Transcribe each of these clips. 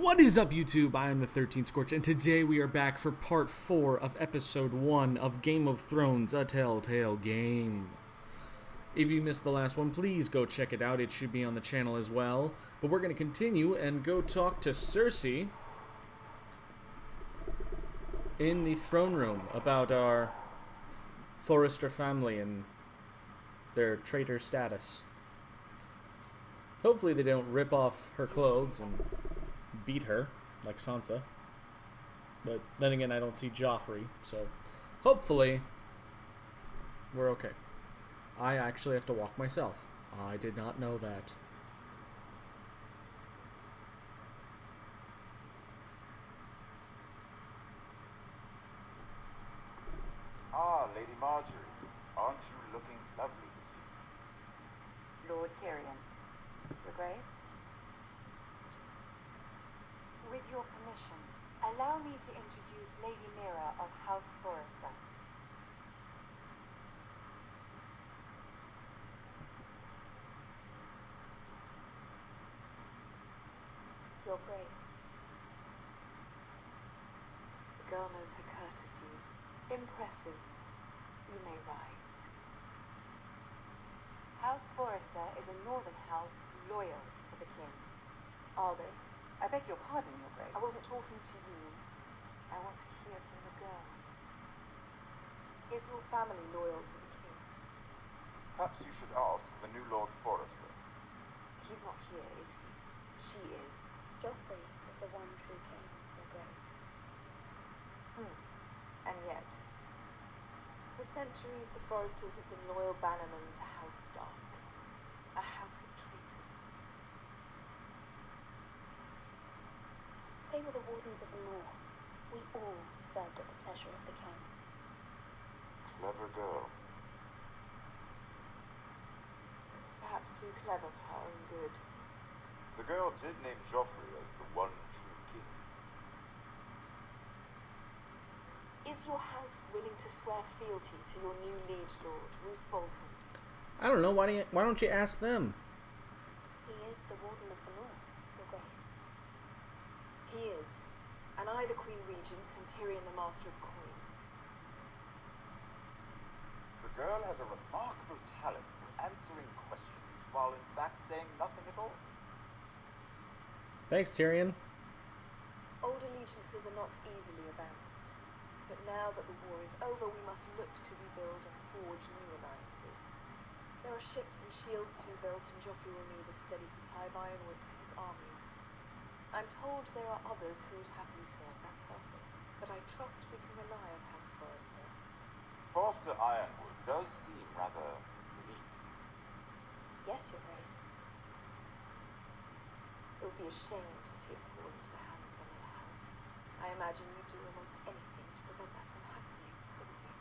What is up, YouTube? I am the XIIIth Scorch, and today we are back for part 4 of episode 1 of Game of Thrones, a Telltale game. If you missed the last one, please go check it out. It should be on the channel as well. But we're going to continue and go talk to Cersei in the throne room about our Forrester family and their traitor status. Hopefully they don't rip off her clothes and beat her like Sansa. But then again, I don't see Joffrey, so hopefully we're okay. I actually have to walk myself. I did not know that. Ah, Lady Marjorie, aren't you looking lovely this evening? Lord Tyrion, Your Grace? With your permission, allow me to introduce Lady Mira of House Forrester. Your Grace. The girl knows her courtesies. Impressive. You may rise. House Forrester is a northern house loyal to the king. Are they? I beg your pardon, Your Grace. I wasn't talking to you. I want to hear from the girl. Is your family loyal to the king? Perhaps you should ask the new Lord Forrester. He's not here, is he? She is. Joffrey is the one true king, Your Grace. And yet, for centuries the Forresters have been loyal bannermen to House Stark, a house of traitors. They were the wardens of the North. We all served at the pleasure of the king. Clever girl. Perhaps too clever for her own good. The girl did name Joffrey as the one true king. Is your house willing to swear fealty to your new liege lord, Roose Bolton? I don't know, why don't you ask them? He is the warden of the North, Your Grace. He is, and I the Queen Regent and Tyrion the Master of Coin. The girl has a remarkable talent for answering questions while in fact saying nothing at all. Thanks, Tyrion. Old allegiances are not easily abandoned. But now that the war is over, we must look to rebuild and forge new alliances. There are ships and shields to be built, and Joffrey will need a steady supply of ironwood for his armies. I'm told there are others who would happily serve that purpose, but I trust we can rely on House Forrester. Forrester Ironwood does seem rather unique. Yes, Your Grace. It would be a shame to see it fall into the hands of another house. I imagine you'd do almost anything to prevent that from happening, wouldn't you?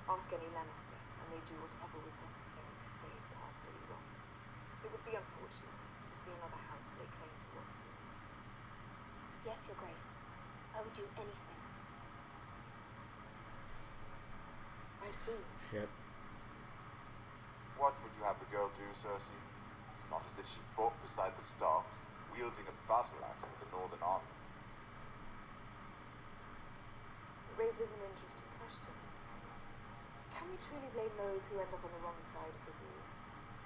Ask any Lannister, and they'd do whatever was necessary to save Casterly Rock. It would be unfortunate to see another house lay claim towards yours. Yes, Your Grace. I would do anything. I see. Shit. What would you have the girl do, Cersei? It's not as if she fought beside the Starks, wielding a battle axe for the Northern Army. It raises an interesting question, I suppose. Can we truly blame those who end up on the wrong side of the war?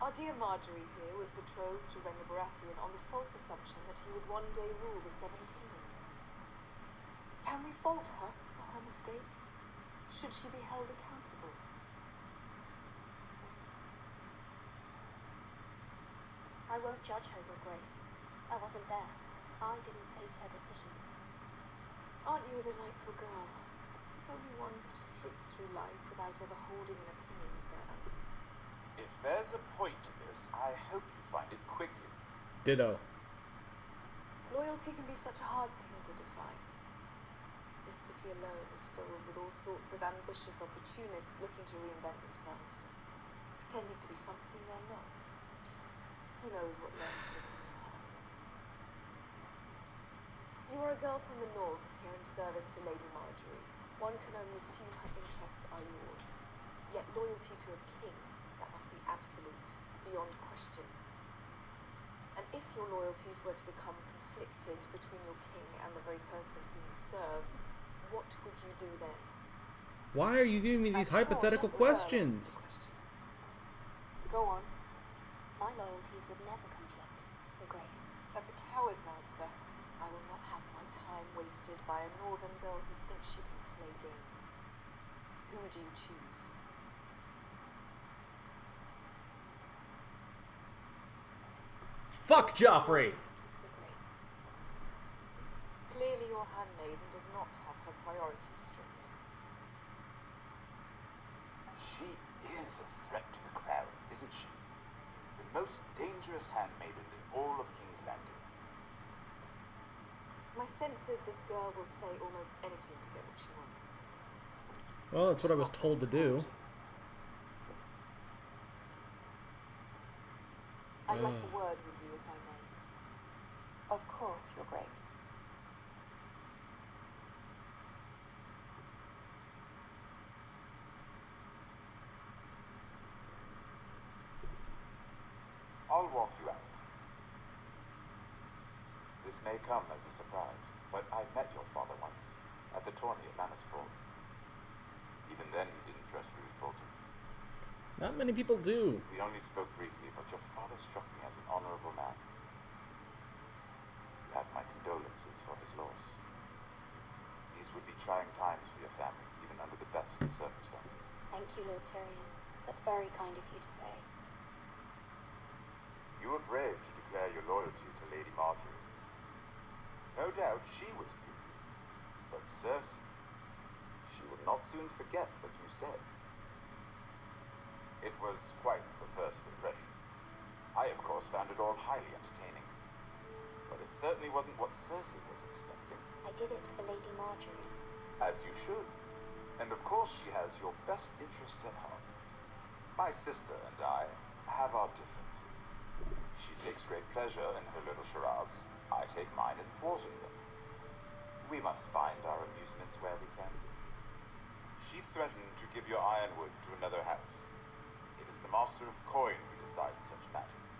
Our dear Marjorie here was betrothed to Rhaegar Baratheon on the false assumption that he would one day rule the Seven Kingdoms. Can we fault her for her mistake? Should she be held accountable? I won't judge her, Your Grace. I wasn't there. I didn't face her decisions. Aren't you a delightful girl? If only one could flit through life without ever holding an opinion of their own. If there's a point to this, I hope you find it quickly. Ditto. Loyalty can be such a hard thing to define. This city alone is filled with all sorts of ambitious opportunists looking to reinvent themselves, pretending to be something they're not. Who knows what lurks within their hearts? You are a girl from the north, here in service to Lady Marjorie. One can only assume her interests are yours. Yet loyalty to a king, that must be absolute, beyond question. And if your loyalties were to become conflicted between your king and the very person whom you serve, what would you do then? Why are you giving me these hypothetical Let the girl answer questions? the question. Go on. My loyalties would never conflict, Your Grace. That's a coward's answer. I will not have my time wasted by a northern girl who thinks she can play games. Who do you choose? Fuck Joffrey! Your Grace. Clearly your handmaiden does not have her priorities straight. She is a threat to the crown, isn't she? The most dangerous handmaiden in all of King's Landing. My sense is this girl will say almost anything to get what she wants. Well, that's what I was She's not told to very do. encouraging. I'd like a word with you, if I may. Of course, Your Grace. I'll walk you out. This may come as a surprise, but I met your father once, at the tourney at Lannisport. Even then, he didn't trust Roose Bolton. Not many people do. We only spoke briefly, but your father struck me as an honorable man. You have my condolences for his loss. These would be trying times for your family, even under the best of circumstances. Thank you, Lord Tyrion. That's very kind of you to say. You were brave to declare your loyalty to Lady Marjorie. No doubt she was pleased, but Cersei, she will not soon forget what you said. It was quite the first impression. I, of course, found it all highly entertaining. But it certainly wasn't what Cersei was expecting. I did it for Lady Marjorie. As you should. And of course she has your best interests at heart. My sister and I have our differences. She takes great pleasure in her little charades. I take mine in thwarting them. We must find our amusements where we can. She threatened to give your ironwood to another house. It is the Master of Coin who decides such matters.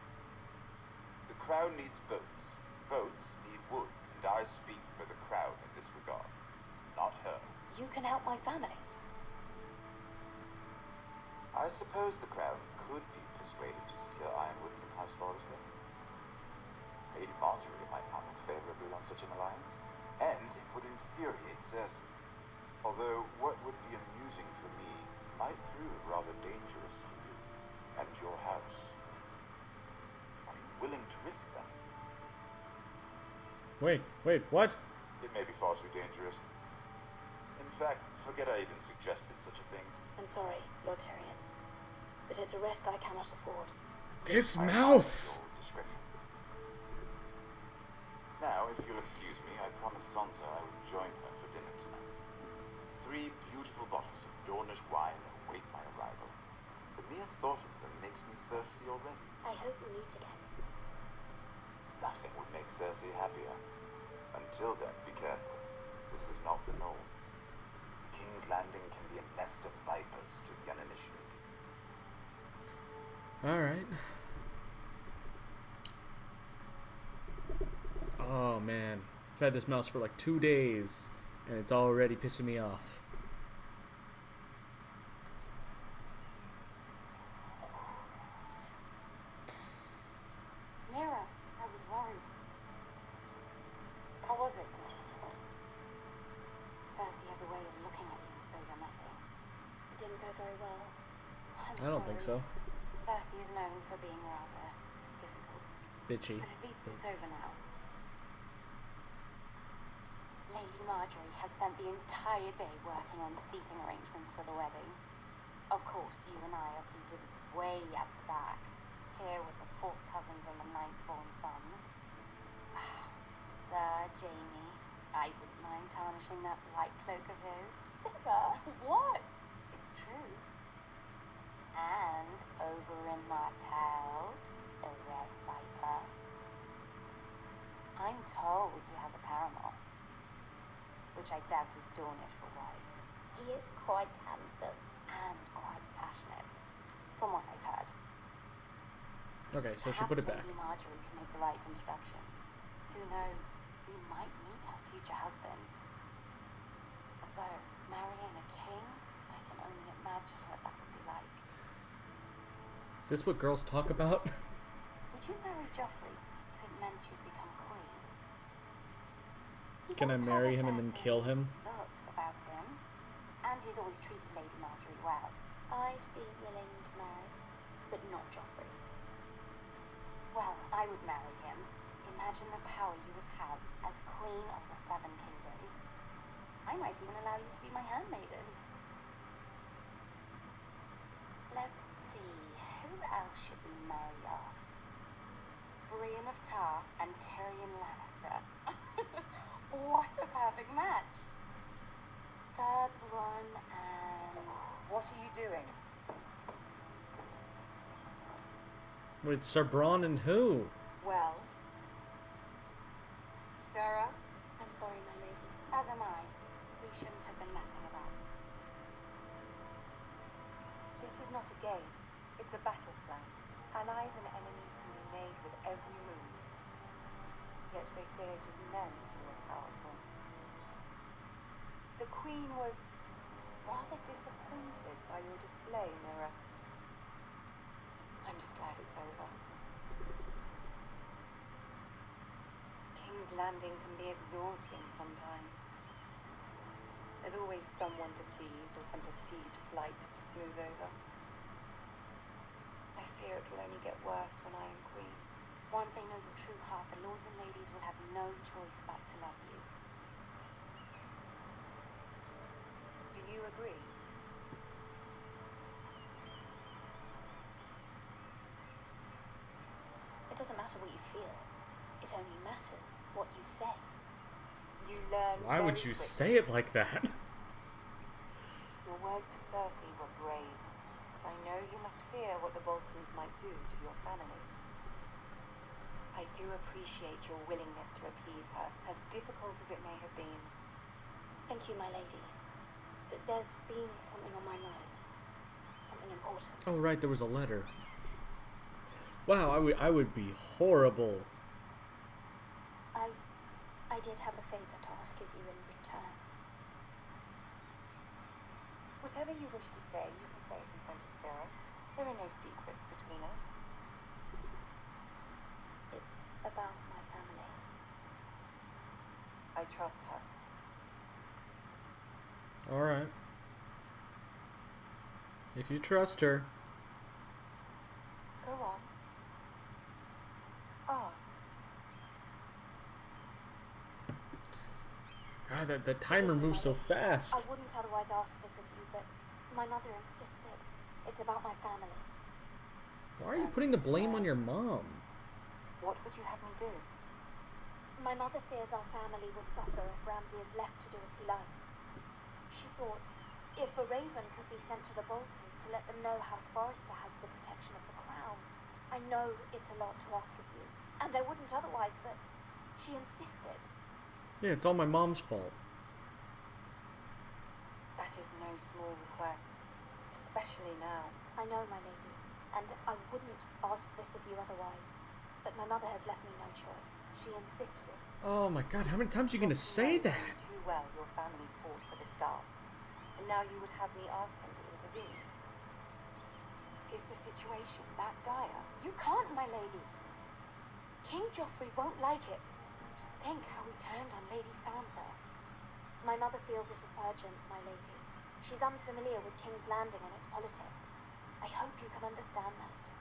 The crown needs boats. Boats need wood, and I speak for the crown in this regard, not her. You can help my family. I suppose the crown could be persuaded to secure ironwood from House Forrester. Lady Marjorie might not look favorably on such an alliance, and it would infuriate Cersei. Although what would be amusing for me might prove rather dangerous for you and your house. Are you willing to risk that? Wait, what? It may be far too dangerous. In fact, forget I even suggested such a thing. I'm sorry, Lord Tyrion. But it's a risk I cannot afford. This I mouse! admire your discretion. Now, if you'll excuse me, I promised Sansa I would join her for dinner tonight. 3 beautiful bottles of Dornish wine await my arrival. The mere thought of them makes me thirsty already. I hope we meet again. Nothing would make Cersei happier. Until then, be careful. This is not the North. King's Landing can be a nest of vipers to the uninitiated. Alright. Oh man. I've had this mouse for like 2 days, and it's already pissing me off. Mira, I was worried. How was it? Cersei has a way of looking at you as though you're nothing. It didn't go very well. I'm I don't think so. Cersei is known for being rather difficult. Bitchy. But at least it's over now. Lady Marjorie has spent the entire day working on seating arrangements for the wedding. Of course, you and I are seated way at the back, here with the 4th cousins and the 9th-born sons. Sir Jamie, I wouldn't mind tarnishing that white cloak of his. Sarah, what? It's true. And Oberyn Martell, the Red Viper. I'm told he has a paramour, which I doubt is Dornish for wife. He is quite handsome and quite passionate, from what I've heard. Okay, so she Perhaps put it back. Lady Marjorie can make the right introductions. Who knows? We might meet our future husbands. Although, marrying a king, I can only imagine what that would be like. Is this what girls talk about? Would you marry Joffrey if it meant you'd become queen? He Can I does have marry a him and then certain kill him? Look about him. And he's always treated Lady Marjorie well. I'd be willing to marry, but not Joffrey. Well, I would marry him. Imagine the power you would have as Queen of the Seven Kingdoms. I might even allow you to be my handmaiden. Let's see, who else should we marry off? Brienne of Tarth and Tyrion Lannister. What a perfect match. Sir Bronn and... What are you doing? Wait, Sir Bronn and who? Well, Sarah? I'm sorry, my lady. As am I. We shouldn't have been messing about. This is not a game. It's a battle plan. Allies and enemies can be made with every move. Yet they say it is men who are powerful. The Queen was rather disappointed by your display, Mira. I'm just glad it's over. King's Landing can be exhausting sometimes. There's always someone to please or some perceived slight to smooth over. I fear it will only get worse when I am queen. Once they know your true heart, the lords and ladies will have no choice but to love you. Do you agree? It doesn't matter what you feel. It only matters what you say. You learn Why would very you quickly. say it like that? Your words to Cersei were brave, but I know you must fear what the Boltons might do to your family. I do appreciate your willingness to appease her, as difficult as it may have been. Thank you, my lady. There's been something on my mind. Something important. Oh, right, there was a letter. Wow, I would be horrible. I did have a favor to ask of you in return. Whatever you wish to say, you can say it in front of Sarah. There are no secrets between us. It's about my family. I trust her. Alright. If you trust her. Go on. Ask. God, the timer moves so fast. I wouldn't otherwise ask this of you, but my mother insisted. It's about my family. Why are you putting the blame on your mom? What would you have me do? My mother fears our family will suffer if Ramsay is left to do as he likes. She thought, if a raven could be sent to the Boltons to let them know House Forrester has the protection of the crown. I know it's a lot to ask of you, and I wouldn't otherwise, but she insisted. Yeah, it's all my mom's fault. That is no small request, especially now. I know, my lady, and I wouldn't ask this of you otherwise, but my mother has left me no choice. She insisted. Oh my god, how many times are you gonna say Knows that? Too well your family fought for the Starks, and now you would have me ask him to intervene. Is the situation that dire? You can't, my lady. King Joffrey won't like it. Just think how he turned on Lady Sansa. My mother feels it is urgent, my lady. She's unfamiliar with King's Landing and its politics. I hope you can understand that.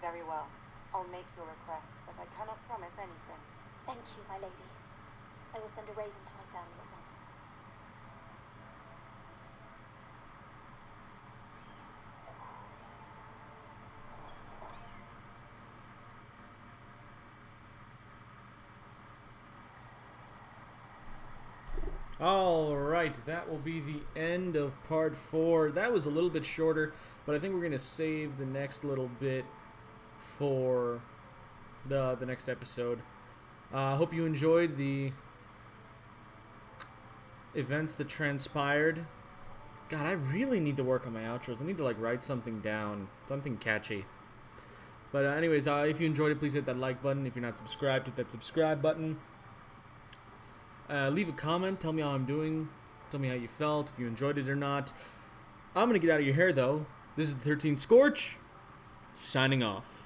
Very well. I'll make your request, but I cannot promise anything. Thank you, my lady. I will send a raven to my family at once. Alright, that will be the end of part 4. That was a little bit shorter, but I think we're going to save the next little bit for the next episode. I hope you enjoyed the events that transpired God, I really need to work on my outros. I need to, like, write something down. Something catchy. But anyways, if you enjoyed it, please hit that like button. If you're not subscribed, hit that subscribe button. Leave a comment. Tell me how I'm doing. Tell me how you felt, if you enjoyed it or not. I'm going to get out of your hair, though. This is the XIIIth Scorch, signing off.